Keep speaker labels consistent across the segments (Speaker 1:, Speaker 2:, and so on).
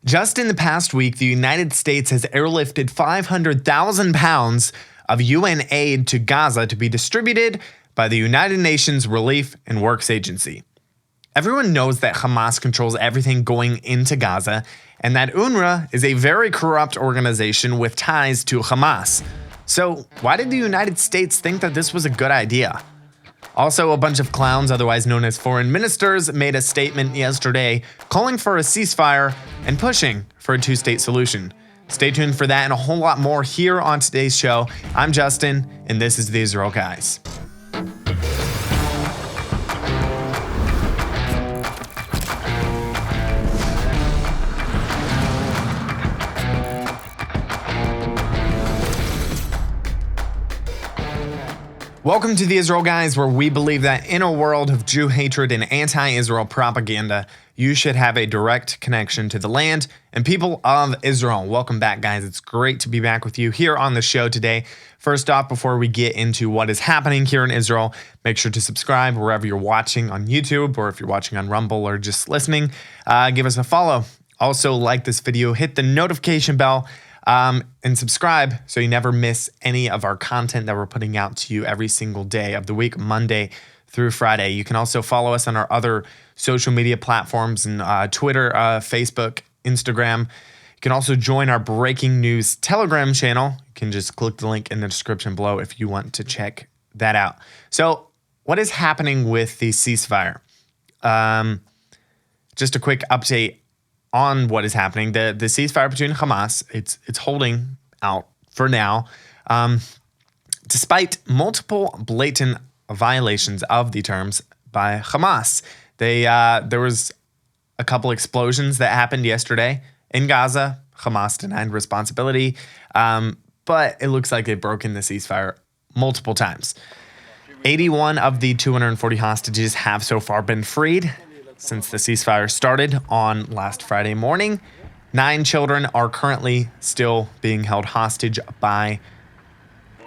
Speaker 1: Just in the past week, the United States has airlifted 500,000 pounds of UN aid to Gaza to be distributed by the United Nations Relief and Works Agency. Everyone knows that Hamas controls everything going into Gaza, and that UNRWA is a very corrupt organization with ties to Hamas. So why did the United States think that this was a good idea? Also, a bunch of clowns, otherwise known as foreign ministers, made a statement yesterday calling for a ceasefire and pushing for a two-state solution. Stay tuned for that and a whole lot more here on today's show. I'm Justin, and this is the Israel Guys. Welcome to the Israel Guys, where we believe that in a world of Jew hatred and anti-Israel propaganda, you should have a direct connection to the land and people of Israel. Welcome back, guys. It's great to be back with you here on the show today. First off, before we get into what is happening here in Israel, make sure to subscribe wherever you're watching on YouTube, or if you're watching on Rumble or just listening, give us a follow. Also, like this video, hit the notification bell, and subscribe so you never miss any of our content that we're putting out to you every single day of the week, Monday through Friday. You can also follow us on our other social media platforms and Twitter, Facebook, Instagram. You can also join our breaking news Telegram channel. You can just click the link in the description below if you want to check that out. So what is happening with the ceasefire? Just a quick update on what is happening. The ceasefire between Hamas, it's holding out for now, despite multiple blatant violations of the terms by Hamas. There was a couple explosions that happened yesterday in Gaza. Hamas denied responsibility, but it looks like they've broken the ceasefire multiple times. 81 of the 240 hostages have so far been freed since the ceasefire started on last Friday morning. 9 children are currently still being held hostage by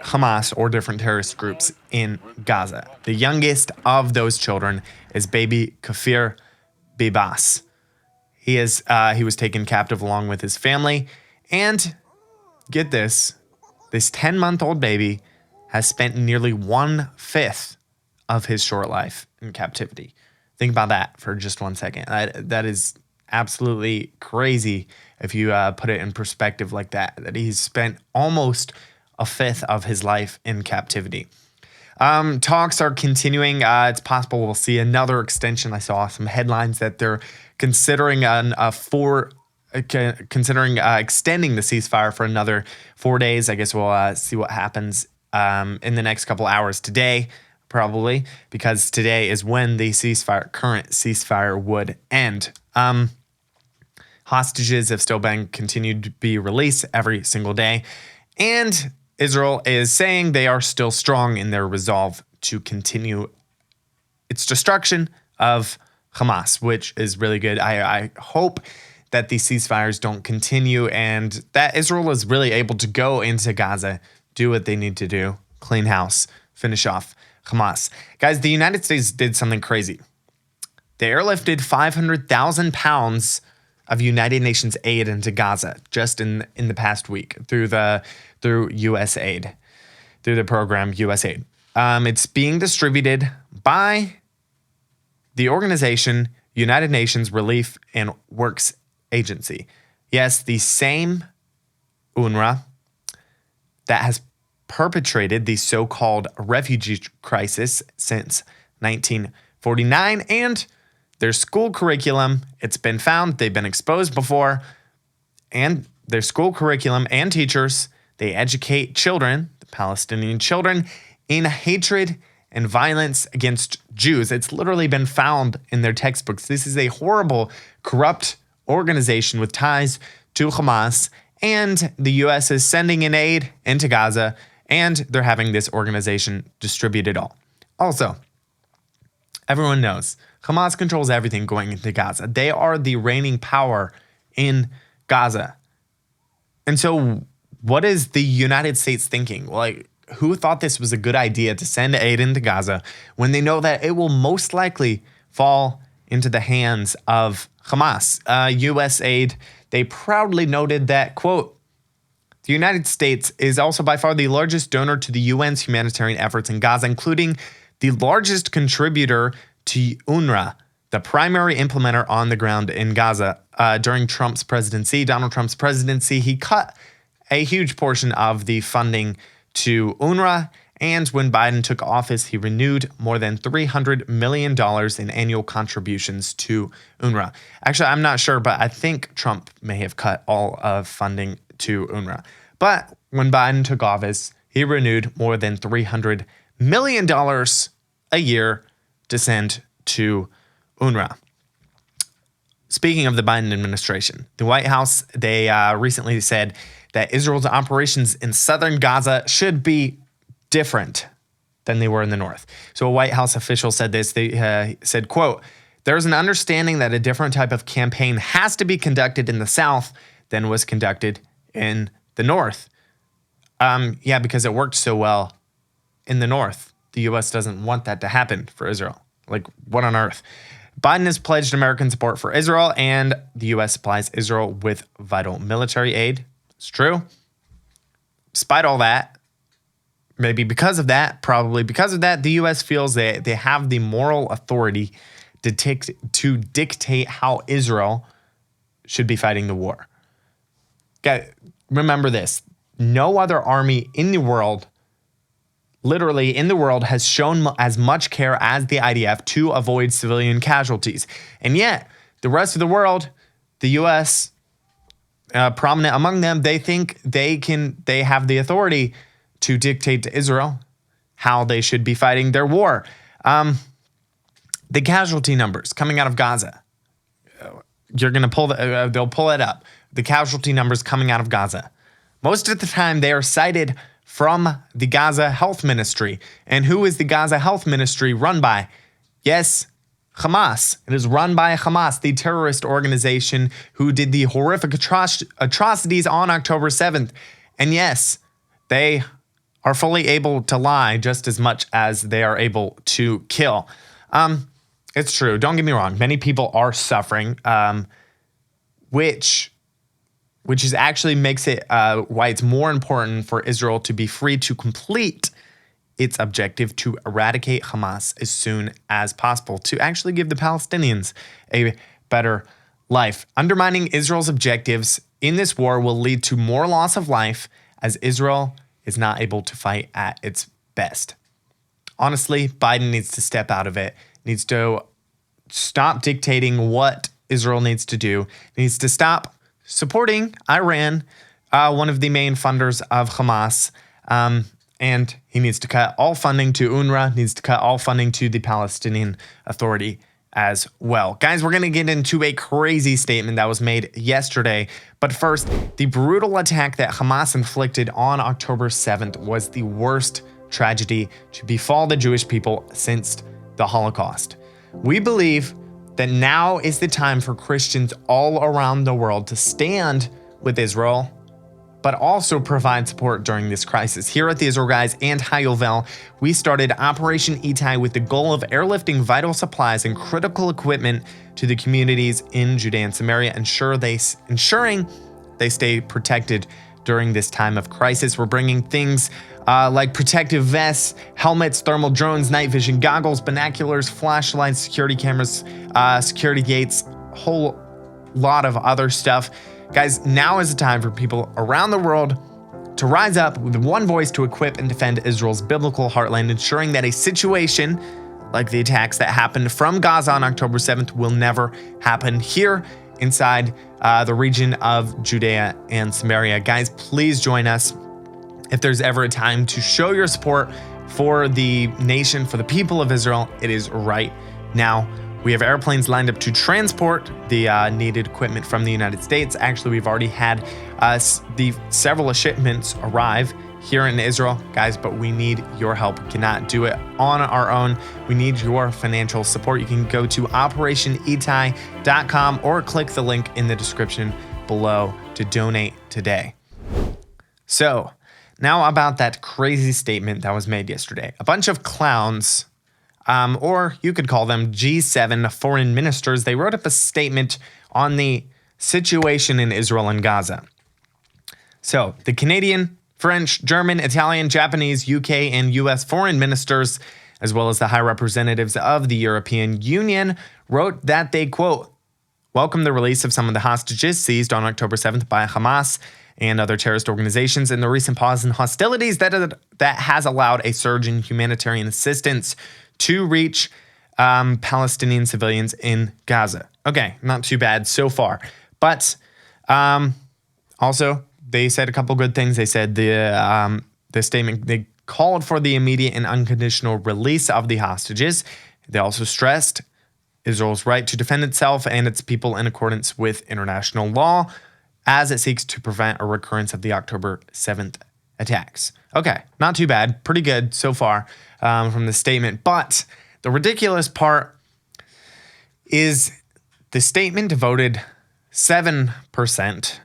Speaker 1: Hamas or different terrorist groups in Gaza. The youngest of those children is baby Kafir Bibas. He was taken captive along with his family, and get this 10-month-old baby has spent nearly 1/5 of his short life in captivity. Think about that for just 1 second. That is absolutely crazy if you put it in perspective like that he's spent almost 1/5 of his life in captivity. Talks are continuing. It's possible we'll see another extension. I saw some headlines that they're considering extending the ceasefire for another 4 days. I guess we'll see what happens in the next couple hours today. Probably, because today is when the current ceasefire would end. Hostages have still been continued to be released every single day, and Israel is saying they are still strong in their resolve to continue its destruction of Hamas, which is really good. I hope that these ceasefires don't continue and that Israel is really able to go into Gaza, do what they need to do, clean house, finish off Hamas. Guys, the United States did something crazy. They airlifted 500,000 pounds of United Nations aid into Gaza just in the past week through USAID, through the program USAID. It's being distributed by the organization United Nations Relief and Works Agency. Yes, the same UNRWA that has perpetrated the so-called refugee crisis since 1949, and their school curriculum, it's been found, they've been exposed before, and their school curriculum and teachers, they educate children, the Palestinian children, in hatred and violence against Jews. It's literally been found in their textbooks. This is a horrible, corrupt organization with ties to Hamas, and the U.S. is sending in aid into Gaza, and they're having this organization distribute it all. Also, everyone knows Hamas controls everything going into Gaza. They are the reigning power in Gaza. And so what is the United States thinking? Like, who thought this was a good idea to send aid into Gaza when they know that it will most likely fall into the hands of Hamas. U.S. aid, they proudly noted that, quote, the United States is also by far the largest donor to the UN's humanitarian efforts in Gaza, including the largest contributor to UNRWA, the primary implementer on the ground in Gaza. During Trump's presidency, Donald Trump's presidency, he cut a huge portion of the funding to UNRWA. And when Biden took office, he renewed more than $300 million in annual contributions to UNRWA. Actually, I'm not sure, but I think Trump may have cut all of funding to UNRWA. But when Biden took office, he renewed more than $300 million a year to send to UNRWA. Speaking of the Biden administration, the White House, they recently said that Israel's operations in southern Gaza should be different than they were in the north. So a White House official said this. They said, quote, there's an understanding that a different type of campaign has to be conducted in the south than was conducted in the north. Yeah, because it worked so well in the north. The U.S. doesn't want that to happen for Israel. Like, what on earth? Biden has pledged American support for Israel, and the U.S. supplies Israel with vital military aid. It's true. Despite all that, maybe because of that, probably because of that, the U.S. feels that they have the moral authority to dictate how Israel should be fighting the war. Okay, remember this. No other army in the world, literally in the world, has shown as much care as the IDF to avoid civilian casualties. And yet, the rest of the world, the U.S., prominent among them, they think they have the authority to dictate to Israel how they should be fighting their war. The casualty numbers coming out of Gaza, you're going to they'll pull it up. The casualty numbers coming out of Gaza. Most of the time, they are cited from the Gaza Health Ministry. And who is the Gaza Health Ministry run by? Yes, Hamas. It is run by Hamas, the terrorist organization who did the horrific atrocities on October 7th. And yes, they are fully able to lie just as much as they are able to kill. It's true. Don't get me wrong. Many people are suffering, which is actually makes it why it's more important for Israel to be free to complete its objective to eradicate Hamas as soon as possible, to actually give the Palestinians a better life. Undermining Israel's objectives in this war will lead to more loss of life as Israel is not able to fight at its best. Honestly, Biden needs to step out of it, needs to stop dictating what Israel needs to do, needs to stop supporting Iran, one of the main funders of Hamas, and he needs to cut all funding to UNRWA, needs to cut all funding to the Palestinian Authority as well. Guys, we're going to get into a crazy statement that was made yesterday. But first, the brutal attack that Hamas inflicted on October 7th was the worst tragedy to befall the Jewish people since the Holocaust. We believe that now is the time for Christians all around the world to stand with Israel, but also provide support during this crisis. Here at the Israel Guys and Hayyovel, we started Operation Itai with the goal of airlifting vital supplies and critical equipment to the communities in Judea and Samaria, ensuring they stay protected during this time of crisis. We're bringing things like protective vests, helmets, thermal drones, night vision goggles, binoculars, flashlights, security cameras, security gates, a whole lot of other stuff. Guys, now is the time for people around the world to rise up with one voice to equip and defend Israel's biblical heartland, ensuring that a situation like the attacks that happened from Gaza on October 7th will never happen here inside the region of Judea and Samaria. Guys, please join us. If there's ever a time to show your support for the nation, for the people of Israel, it is right now. We have airplanes lined up to transport the needed equipment from the United States. Actually, we've already had several shipments arrive here in Israel, guys, but we need your help. We cannot do it on our own. We need your financial support. You can go to operationitai.com or click the link in the description below to donate today. So, now about that crazy statement that was made yesterday. A bunch of clowns or you could call them G7 foreign ministers. They wrote up a statement on the situation in Israel and Gaza. So the Canadian, French, German, Italian, Japanese, UK, and US foreign ministers, as well as the high representatives of the European Union, wrote that they, quote, welcome the release of some of the hostages seized on October 7th by Hamas and other terrorist organizations and the recent pause in hostilities that has allowed a surge in humanitarian assistance to reach Palestinian civilians in Gaza. Okay, not too bad so far. But also, they said a couple good things. They said the statement, they called for the immediate and unconditional release of the hostages. They also stressed Israel's right to defend itself and its people in accordance with international law as it seeks to prevent a recurrence of the October 7th attacks. Okay, not too bad. Pretty good so far from the statement. But the ridiculous part is the statement devoted 7%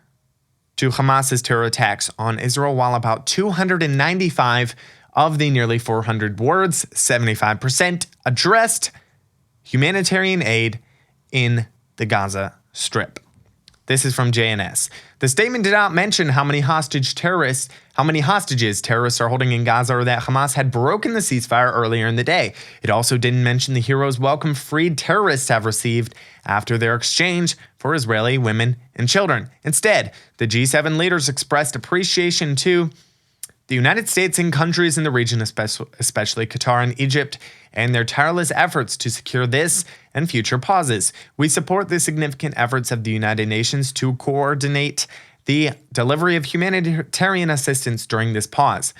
Speaker 1: to Hamas's terror attacks on Israel, while about 295 of the nearly 400 words, 75%, addressed humanitarian aid in the Gaza Strip. This is from JNS. The statement did not mention how many hostages terrorists are holding in Gaza, or that Hamas had broken the ceasefire earlier in the day. It also didn't mention the hero's welcome freed terrorists have received after their exchange for Israeli women and children. Instead, the G7 leaders expressed appreciation to the United States and countries in the region, especially Qatar and Egypt, and their tireless efforts to secure this and future pauses. We support the significant efforts of the United Nations to coordinate the delivery of humanitarian assistance during this pause.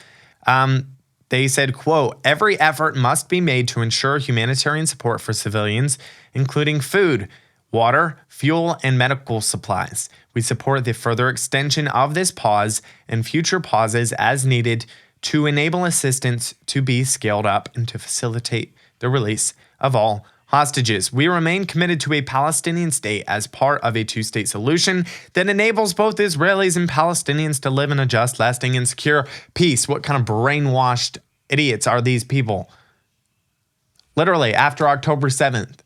Speaker 1: They said, quote, every effort must be made to ensure humanitarian support for civilians, including food, water, fuel, and medical supplies. We support the further extension of this pause and future pauses as needed to enable assistance to be scaled up and to facilitate the release of all hostages. We remain committed to a Palestinian state as part of a two-state solution that enables both Israelis and Palestinians to live in a just, lasting, and secure peace. What kind of brainwashed idiots are these people? Literally, after October 7th,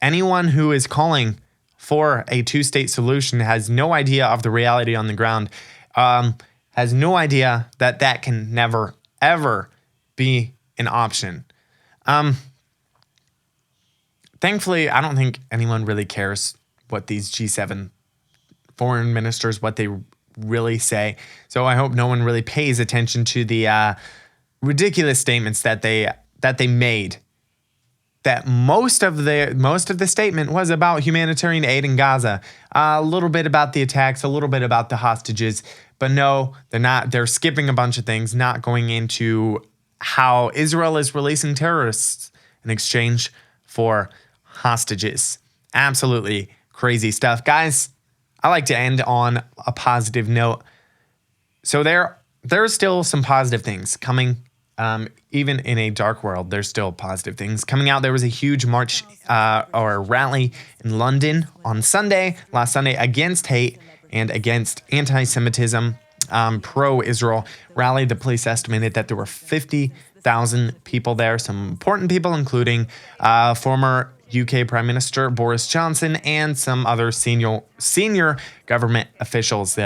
Speaker 1: anyone who is calling for a two-state solution has no idea of the reality on the ground, has no idea that that can never, ever be an option. Thankfully, I don't think anyone really cares what these G7 foreign ministers, what they really say. So I hope no one really pays attention to the ridiculous statements that they made. That most of the statement was about humanitarian aid in Gaza, a little bit about the attacks, a little bit about the hostages, but no, they're not. They're skipping a bunch of things, not going into how Israel is releasing terrorists in exchange for hostages. Absolutely crazy stuff, guys. I like to end on a positive note. So there's still some positive things coming. Even in a dark world, there's still positive things coming out. There was a huge march or rally in London on last Sunday, against hate and against anti-Semitism, pro-Israel rally. The police estimated that there were 50,000 people there, some important people, including former UK Prime Minister Boris Johnson and some other senior government officials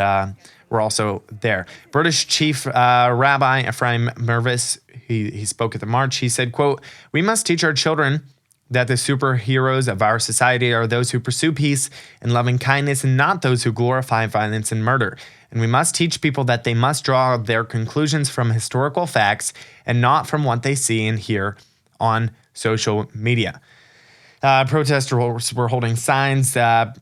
Speaker 1: were also there. British Chief Rabbi Ephraim Mervis, he spoke at the march. He said, quote, we must teach our children that the superheroes of our society are those who pursue peace and loving kindness and not those who glorify violence and murder. And we must teach people that they must draw their conclusions from historical facts and not from what they see and hear on social media. Protesters were holding signs that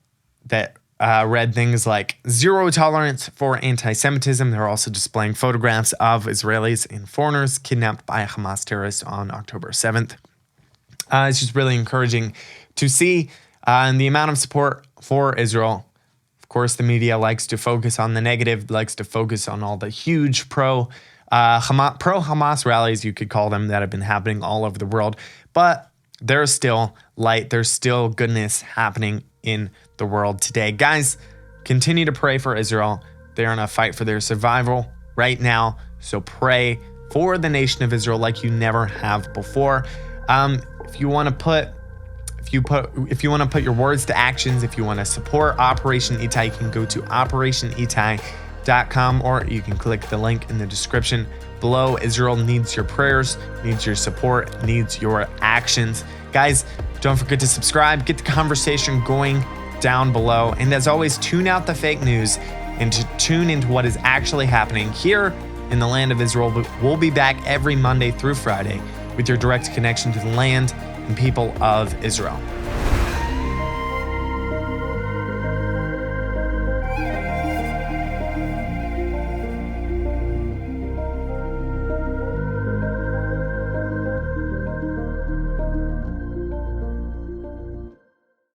Speaker 1: read things like zero tolerance for anti-Semitism. They're also displaying photographs of Israelis and foreigners kidnapped by Hamas terrorists on October 7th. It's just really encouraging to see the amount of support for Israel. Of course, the media likes to focus on the negative, likes to focus on all the huge pro-Hamas rallies, you could call them, that have been happening all over the world. But there's still light, there's still goodness happening in the world today. Guys, continue to pray for Israel. They're in a fight for their survival right now. So pray for the nation of Israel like you never have before. If you want to put your words to actions, if you want to support Operation Itai, you can go to operationitai.com, or you can click the link in the description below. Israel needs your prayers, needs your support, needs your actions. Guys, don't forget to subscribe, get the conversation going down below. And as always, tune out the fake news and to tune into what is actually happening here in the land of Israel. We'll be back every Monday through Friday with your direct connection to the land and people of Israel.